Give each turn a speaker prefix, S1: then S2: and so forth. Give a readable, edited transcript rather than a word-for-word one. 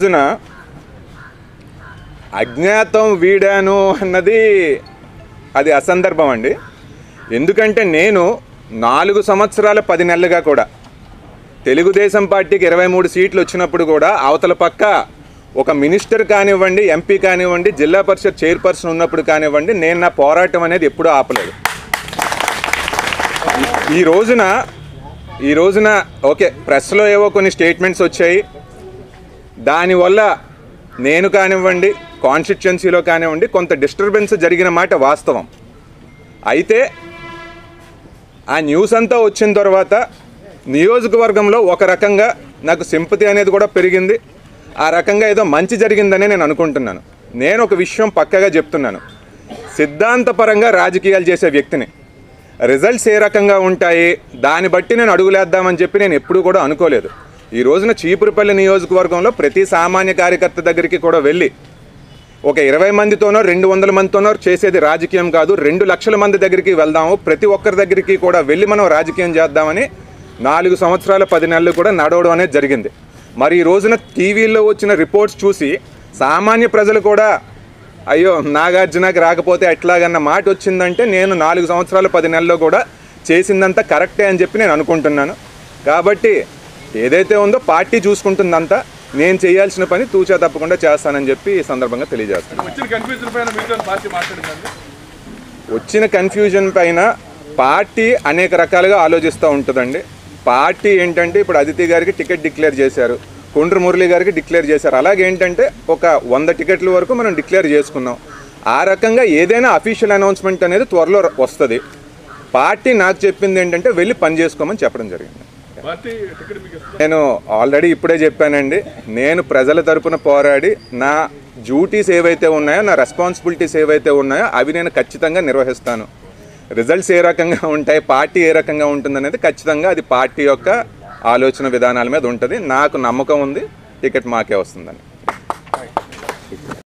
S1: రోజున అజ్ఞాతం వీడాను అన్నది అది అసందర్భం అండి. ఎందుకంటే నేను 4 సంవత్సరాల 10 నెలలుగా కూడా తెలుగుదేశం పార్టీకి 23 సీట్లు వచ్చినప్పుడు కూడా అవతల పక్క ఒక మినిస్టర్ కానివ్వండి, ఎంపీ కానివ్వండి, జిల్లా పరిషత్ చైర్పర్సన్ ఉన్నప్పుడు కానివ్వండి, నేను నా పోరాటం అనేది ఎప్పుడూ ఆపలేదు. ఈ రోజున ఓకే, ప్రెస్లో ఏవో కొన్ని స్టేట్మెంట్స్ వచ్చాయి. దానివల్ల నేను కానివ్వండి, కాన్స్టిట్యుయెన్సీలో కానివ్వండి, కొంత డిస్టర్బెన్స్ జరిగిన మాట వాస్తవం. అయితే ఆ న్యూస్ అంతా వచ్చిన తర్వాత నియోజకవర్గంలో ఒక రకంగా నాకు సింపతి అనేది కూడా పెరిగింది. ఆ రకంగా ఏదో మంచి జరిగిందనే నేను అనుకుంటున్నాను. నేను ఒక విషయం పక్కగా చెప్తున్నాను. సిద్ధాంతపరంగా రాజకీయాలు చేసే వ్యక్తిని, రిజల్ట్స్ ఏ రకంగా ఉంటాయి దాన్ని బట్టి నేను అడుగులేద్దామని చెప్పి నేను ఎప్పుడూ కూడా అనుకోలేదు. ఈ రోజున చీపురుపల్లి నియోజకవర్గంలో ప్రతి సామాన్య కార్యకర్త దగ్గరికి కూడా వెళ్ళి ఒక 20 మందితోనో 200 మందితోనో చేసేది రాజకీయం కాదు, 2 లక్షల మంది దగ్గరికి వెళ్దాము, ప్రతి ఒక్కరి దగ్గరికి కూడా వెళ్ళి మనం రాజకీయం చేద్దామని 4 సంవత్సరాల 10 నెలలు కూడా నడవడం అనేది జరిగింది. మరి ఈ రోజున టీవీల్లో వచ్చిన రిపోర్ట్స్ చూసి సామాన్య ప్రజలు కూడా అయ్యో నాగార్జునకి రాకపోతే ఎట్లాగన్న మాట వచ్చిందంటే నేను 4 సంవత్సరాల 10 నెలల్లో కూడా చేసిందంతా కరెక్టే అని చెప్పి నేను అనుకుంటున్నాను. కాబట్టి ఏదైతే ఉందో పార్టీ చూసుకుంటుందంతా, నేను చేయాల్సిన పని తూచా తప్పకుండా చేస్తానని చెప్పి ఈ సందర్భంగా తెలియజేస్తాను. వచ్చిన కన్ఫ్యూజన్ పైన పార్టీ అనేక రకాలుగా ఆలోచిస్తూ ఉంటుందండి. పార్టీ ఏంటంటే ఇప్పుడు అదితి గారికి టికెట్ డిక్లేర్ చేశారు, కొండ్రు మురళి గారికి డిక్లేర్ చేశారు. అలాగే ఏంటంటే ఒక 100 టికెట్ల వరకు మనం డిక్లేర్ చేసుకున్నాం. ఆ రకంగా ఏదైనా అఫీషియల్ అనౌన్స్మెంట్ అనేది త్వరలో వస్తుంది. పార్టీ నాకు చెప్పింది ఏంటంటే వెళ్ళి పని చేసుకోమని చెప్పడం జరిగింది. నేను ఆల్రెడీ ఇప్పుడే చెప్పానండి, నేను ప్రజల తరపున పోరాడి నా డ్యూటీస్ ఏవైతే ఉన్నాయో, నా రెస్పాన్సిబిలిటీస్ ఏవైతే ఉన్నాయో అవి నేను ఖచ్చితంగా నిర్వహిస్తాను. రిజల్ట్స్ ఏ రకంగా ఉంటాయి, పార్టీ ఏ రకంగా ఉంటుందనేది ఖచ్చితంగా అది పార్టీ యొక్క ఆలోచన విధానాల మీద ఉంటుంది. నాకు నమ్మకం ఉంది టికెట్ మాకే వస్తుందని.